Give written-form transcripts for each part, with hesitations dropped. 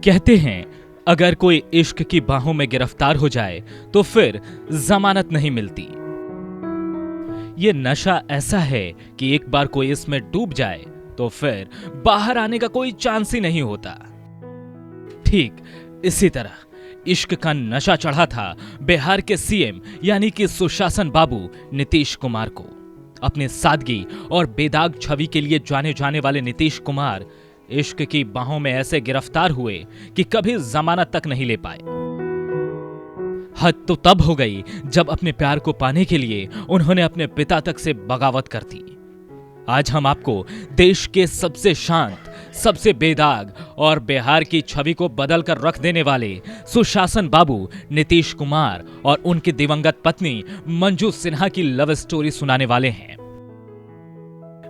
कहते हैं अगर कोई इश्क की बाहों में गिरफ्तार हो जाए तो फिर जमानत नहीं मिलती। ये नशा ऐसा है कि एक बार कोई इसमें डूब जाए तो फिर बाहर आने का कोई चांस ही नहीं होता। ठीक इसी तरह इश्क का नशा चढ़ा था बिहार के सीएम यानी कि सुशासन बाबू नीतीश कुमार को। अपने सादगी और बेदाग छवि के लिए जाने जाने वाले नीतीश कुमार इश्क की बाहों में ऐसे गिरफ्तार हुए कि कभी जमानत तक नहीं ले पाए। हद तो तब हो गई जब अपने प्यार को पाने के लिए उन्होंने अपने पिता तक से बगावत कर दी। आज हम आपको देश के सबसे शांत, सबसे बेदाग और बिहार की छवि को बदल कर रख देने वाले सुशासन बाबू नीतीश कुमार और उनकी दिवंगत पत्नी मंजू सिन्हा की लव स्टोरी सुनाने वाले हैं।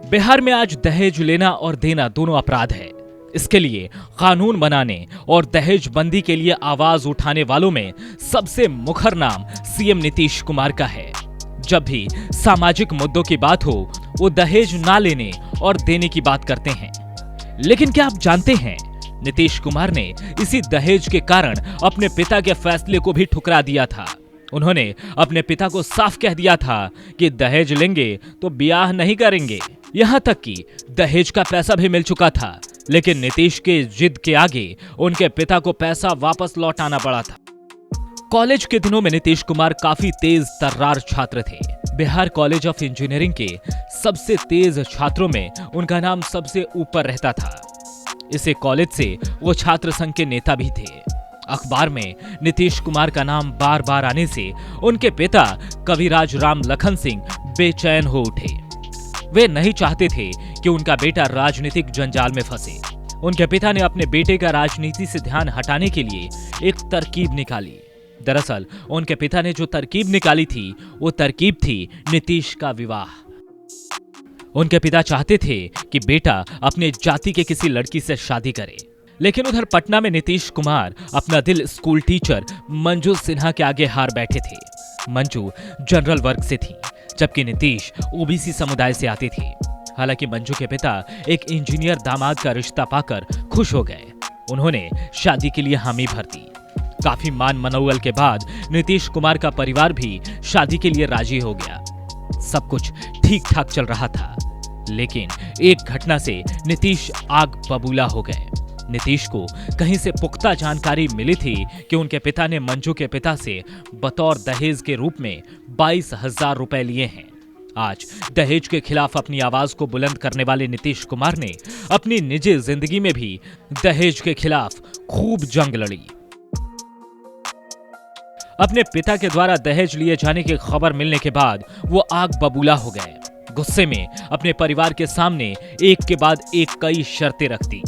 बिहार में आज दहेज लेना और देना दोनों अपराध है। इसके लिए कानून बनाने और दहेज बंदी के लिए आवाज उठाने वालों में सबसे मुखर नाम सीएम नीतीश कुमार का है। जब भी सामाजिक मुद्दों की बात हो वो दहेज ना लेने और देने की बात करते हैं। लेकिन क्या आप जानते हैं नीतीश कुमार ने इसी दहेज के कारण अपने पिता के फैसले को भी ठुकरा दिया था। उन्होंने अपने पिता को साफ कह दिया था कि दहेज लेंगे तो ब्याह नहीं करेंगे। यहां तक कि दहेज का पैसा भी मिल चुका था, लेकिन नीतीश के जिद के आगे उनके पिता को पैसा वापस लौटाना पड़ा था। कॉलेज के दिनों में नीतीश कुमार काफी तेज तर्रार छात्र थे। बिहार कॉलेज ऑफ इंजीनियरिंग के सबसे तेज छात्रों में उनका नाम सबसे ऊपर रहता था। इसी कॉलेज से वो छात्र संघ के नेता भी थे। अखबार में नीतीश कुमार का नाम बार बार आने से उनके पिता कविराज राम लखन सिंह बेचैन हो उठे। वे नहीं चाहते थे कि उनका बेटा राजनीतिक जंजाल में फंसे। उनके पिता ने अपने बेटे का राजनीति से ध्यान हटाने के लिए एक तरकीब निकाली। दरअसल उनके पिता ने जो तरकीब निकाली थी वो तरकीब थी नीतीश का विवाह। उनके पिता चाहते थे कि बेटा अपने जाति के किसी लड़की से शादी करे, लेकिन उधर पटना में नीतीश कुमार अपना दिल स्कूल टीचर मंजू सिन्हा के आगे हार बैठे थे। मंजू जनरल वर्ग से थी, जबकि नीतीश ओबीसी समुदाय से आते थे। हालांकि मंजू के पिता एक इंजीनियर दामाद का रिश्ता पाकर खुश हो गए। उन्होंने शादी के लिए हामी भर दी। काफी मान मनौवल के बाद नीतीश कुमार का परिवार भी शादी के लिए राजी हो गया। सब कुछ ठीक ठाक चल रहा था, लेकिन एक घटना से नीतीश आग बबूला हो गए। नीतीश को कहीं से पुख्ता जानकारी मिली थी कि उनके पिता ने मंजू के पिता से बतौर दहेज के रूप में 22,000 रुपए लिए हैं। आज दहेज के खिलाफ अपनी आवाज को बुलंद करने वाले नीतीश कुमार ने अपनी निजी जिंदगी में भी दहेज के खिलाफ खूब जंग लड़ी। अपने पिता के द्वारा दहेज लिए जाने की खबर मिलने के बाद वो आग बबूला हो गए। गुस्से में अपने परिवार के सामने एक के बाद एक कई शर्तें रखती।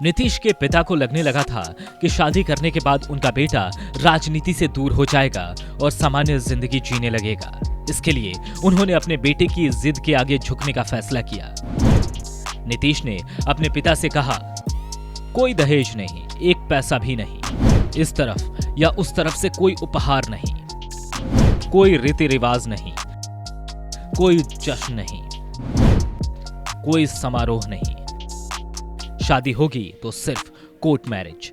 नीतीश के पिता को लगने लगा था कि शादी करने के बाद उनका बेटा राजनीति से दूर हो जाएगा और सामान्य जिंदगी जीने लगेगा। इसके लिए उन्होंने अपने बेटे की जिद के आगे झुकने का फैसला किया। नीतीश ने अपने पिता से कहा, कोई दहेज नहीं, एक पैसा भी नहीं, इस तरफ या उस तरफ से कोई उपहार नहीं, कोई रीति रिवाज नहीं, कोई जश्न नहीं, कोई समारोह नहीं। शादी होगी तो सिर्फ कोर्ट मैरिज।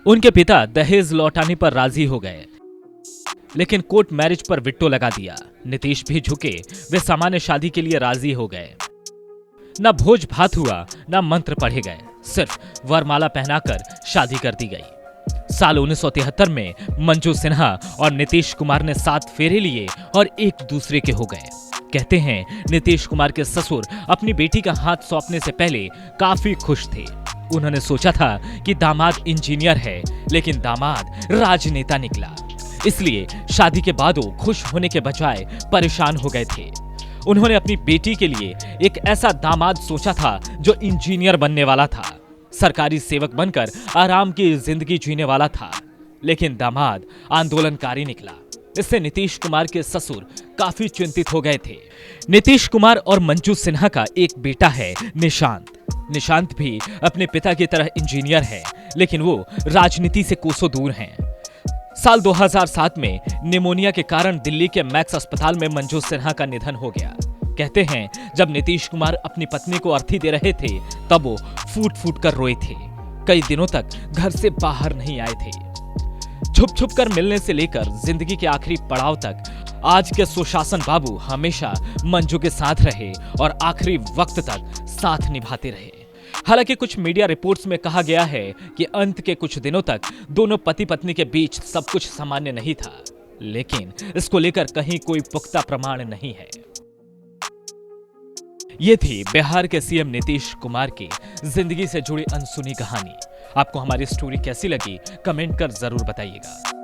उनके पिता दहेज लौटाने पर राजी हो गए, लेकिन कोर्ट मैरिज पर विट्टो लगा दिया। नीतीश भी झुके, वे सामान्य शादी के लिए राजी हो गए। न भोज भात हुआ, न मंत्र पढ़े गए, सिर्फ वरमाला पहनाकर शादी कर दी गई। साल 1973 में मंजू सिन्हा और नीतीश कुमार ने 7 फेरे लिए और एक दूसरे के हो गए। कहते हैं नीतीश कुमार के ससुर अपनी बेटी का हाथ सौंपने से पहले काफी खुश थे। उन्होंने सोचा था कि दामाद इंजीनियर है, लेकिन दामाद राजनेता निकला। इसलिए शादी के बाद वो खुश होने के बजाय परेशान हो गए थे। उन्होंने अपनी बेटी के लिए एक ऐसा दामाद सोचा था जो इंजीनियर बनने वाला था, सरकारी सेवक बनकर आराम की जिंदगी जीने वाला था, लेकिन दामाद आंदोलनकारी निकला। इससे नीतीश कुमार के ससुर काफी चिंतित हो गए थे। नीतीश कुमार और मंजू सिन्हा का एक बेटा है निशांत। निशांत भी अपने पिता की तरह इंजीनियर है, लेकिन वो राजनीति से कोसों दूर हैं। साल 2007 में निमोनिया के कारण दिल्ली के मैक्स अस्पताल में मंजू सिन्हा का निधन हो गया। कहते हैं जब नीतीश कुमार अपनी पत्नी को अर्थी दे रहे थे तब वो फूट फूट कर रोए थे। कई दिनों तक घर से बाहर नहीं आए थे। छुप छुप कर मिलने से लेकर जिंदगी के आखिरी पड़ाव तक आज के सुशासन बाबू हमेशा मंजू के साथ रहे और आखिरी वक्त तक साथ निभाते रहे। हालांकि कुछ मीडिया रिपोर्ट्स में कहा गया है कि अंत के कुछ दिनों तक दोनों पति पत्नी के बीच सब कुछ सामान्य नहीं था, लेकिन इसको लेकर कहीं कोई पुख्ता प्रमाण नहीं है। ये थी बिहार के सीएम नीतीश कुमार की जिंदगी से जुड़ी अनसुनी कहानी। आपको हमारी स्टोरी कैसी लगी कमेंट कर जरूर बताइएगा।